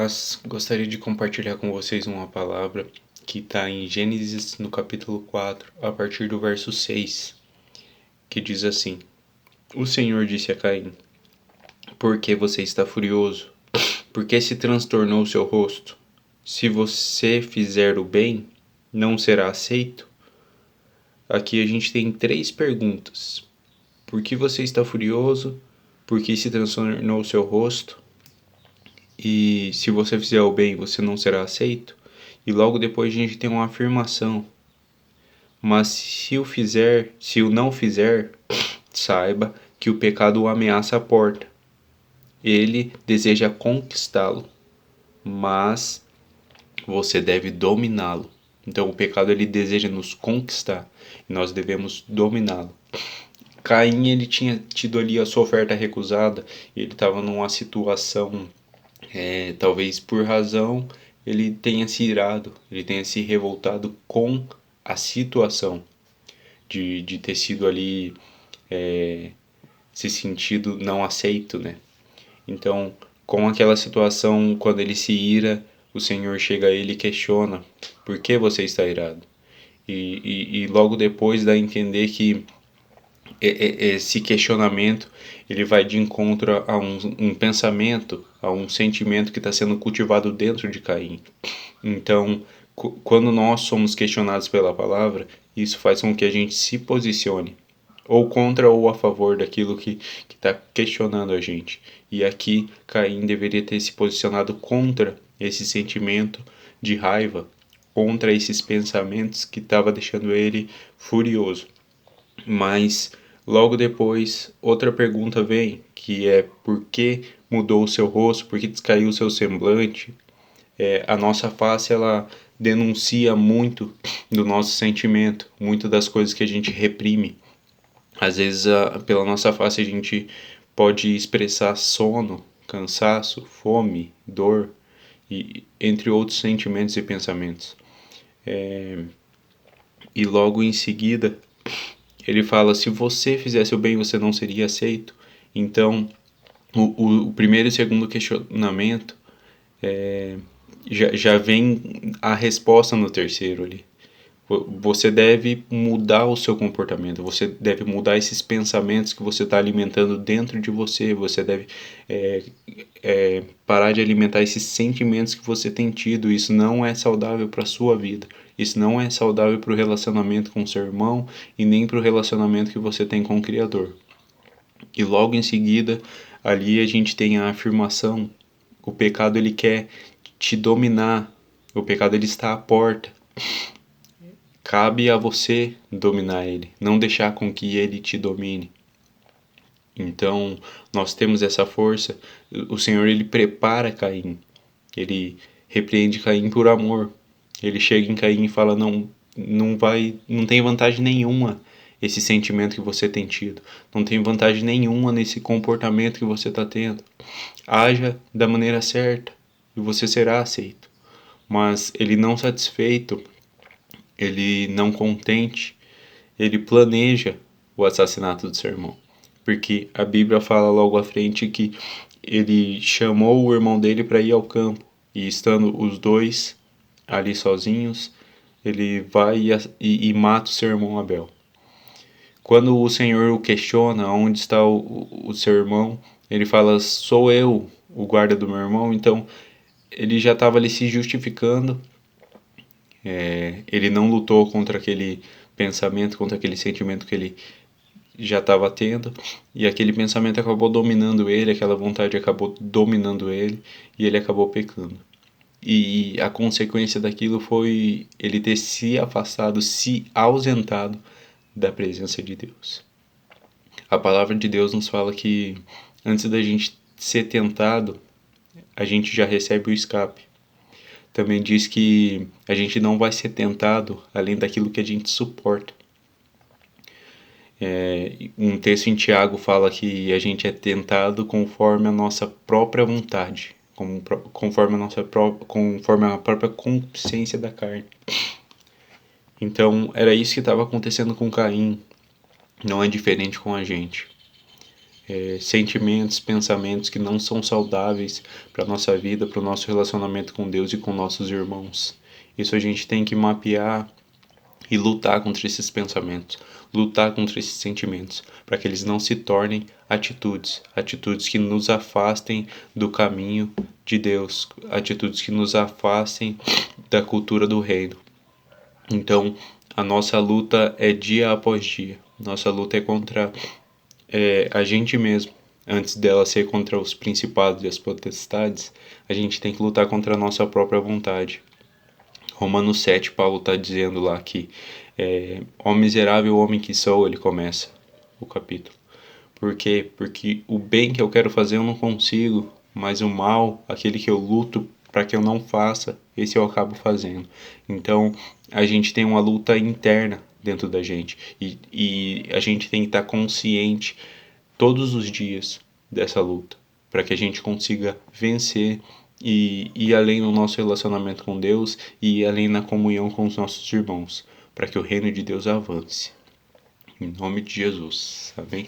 paz, gostaria de compartilhar com vocês uma palavra que está em Gênesis, no capítulo 4, a partir do verso 6, que diz assim: O Senhor disse a Caim: Por que você está furioso? Por que se transtornou o seu rosto? Se você fizer o bem, não será aceito? Aqui a gente tem 3 perguntas. Por que você está furioso? Por que se transtornou o seu rosto? E se você fizer o bem, você não será aceito? E logo depois a gente tem uma afirmação: mas se o não fizer, saiba que o pecado o ameaça a porta. Ele deseja conquistá-lo, mas você deve dominá-lo. Então o pecado ele deseja nos conquistar e nós devemos dominá-lo. Caim ele tinha tido ali a sua oferta recusada, e ele estava numa situação, talvez por razão, ele tenha se irado, ele tenha se revoltado com a situação de ter sido ali, se sentido não aceito, né? Então, com aquela situação, quando ele se ira, o Senhor chega a ele e questiona: por que você está irado? E logo depois dá a entender que esse questionamento ele vai de encontro a um pensamento, a um sentimento que está sendo cultivado dentro de Caim. Então, quando nós somos questionados pela palavra, isso faz com que a gente se posicione ou contra ou a favor daquilo que está questionando a gente. E aqui Caim deveria ter se posicionado contra esse sentimento de raiva, contra esses pensamentos que estava deixando ele furioso. Mas logo depois outra pergunta vem, que é: por que mudou o seu rosto? Por que descaiu o seu semblante? A nossa face ela denuncia muito do nosso sentimento, muito das coisas que a gente reprime. Às vezes, pela nossa face, a gente pode expressar sono, cansaço, fome, dor, e entre outros sentimentos e pensamentos. E logo em seguida, ele fala: se você fizesse o bem, você não seria aceito. Então, o primeiro e segundo questionamento, já vem a resposta no terceiro ali. Você deve mudar o seu comportamento, você deve mudar esses pensamentos que você está alimentando dentro de você, você deve parar de alimentar esses sentimentos que você tem tido. Isso não é saudável para a sua vida, isso não é saudável para o relacionamento com o seu irmão e nem para o relacionamento que você tem com o Criador. E logo em seguida, ali a gente tem a afirmação: o pecado ele quer te dominar, o pecado ele está à porta. Cabe a você dominar ele, não deixar com que ele te domine. Então, nós temos essa força. O Senhor ele prepara Caim. Ele repreende Caim por amor. Ele chega em Caim e fala: não tem vantagem nenhuma esse sentimento que você tem tido. Não tem vantagem nenhuma nesse comportamento que você está tendo. Haja da maneira certa e você será aceito. Mas ele não satisfeito, ele não contente, ele planeja o assassinato do seu irmão. Porque a Bíblia fala logo à frente que ele chamou o irmão dele para ir ao campo. E estando os dois ali sozinhos, ele vai e mata o seu irmão Abel. Quando o Senhor o questiona onde está o seu irmão, ele fala: sou eu, o guarda do meu irmão. Então ele já estava ali se justificando. Ele não lutou contra aquele pensamento, contra aquele sentimento que ele já estava tendo, e aquele pensamento acabou dominando ele, aquela vontade acabou dominando ele, e ele acabou pecando. E a consequência daquilo foi ele ter se afastado, se ausentado da presença de Deus. A palavra de Deus nos fala que antes da gente ser tentado, a gente já recebe o escape. Também diz que a gente não vai ser tentado além daquilo que a gente suporta. Um texto em Tiago fala que a gente é tentado conforme a nossa própria vontade, conforme a própria consciência da carne. Então era isso que estava acontecendo com Caim. Não é diferente com a gente. sentimentos, pensamentos que não são saudáveis para a nossa vida, para o nosso relacionamento com Deus e com nossos irmãos. Isso a gente tem que mapear e lutar contra esses pensamentos, lutar contra esses sentimentos, para que eles não se tornem atitudes que nos afastem do caminho de Deus, atitudes que nos afastem da cultura do reino. Então, a nossa luta é dia após dia. Nossa luta é contra a gente mesmo. Antes dela ser contra os principados e as potestades, a gente tem que lutar contra a nossa própria vontade. Romanos 7, Paulo está dizendo lá que ó miserável homem que sou, ele começa o capítulo. Por quê? Porque o bem que eu quero fazer eu não consigo, mas o mal, aquele que eu luto para que eu não faça, esse eu acabo fazendo. Então, a gente tem uma luta interna dentro da gente e a gente tem que estar consciente todos os dias dessa luta, para que a gente consiga vencer e ir além no nosso relacionamento com Deus e ir além na comunhão com os nossos irmãos, para que o reino de Deus avance. Em nome de Jesus. Amém?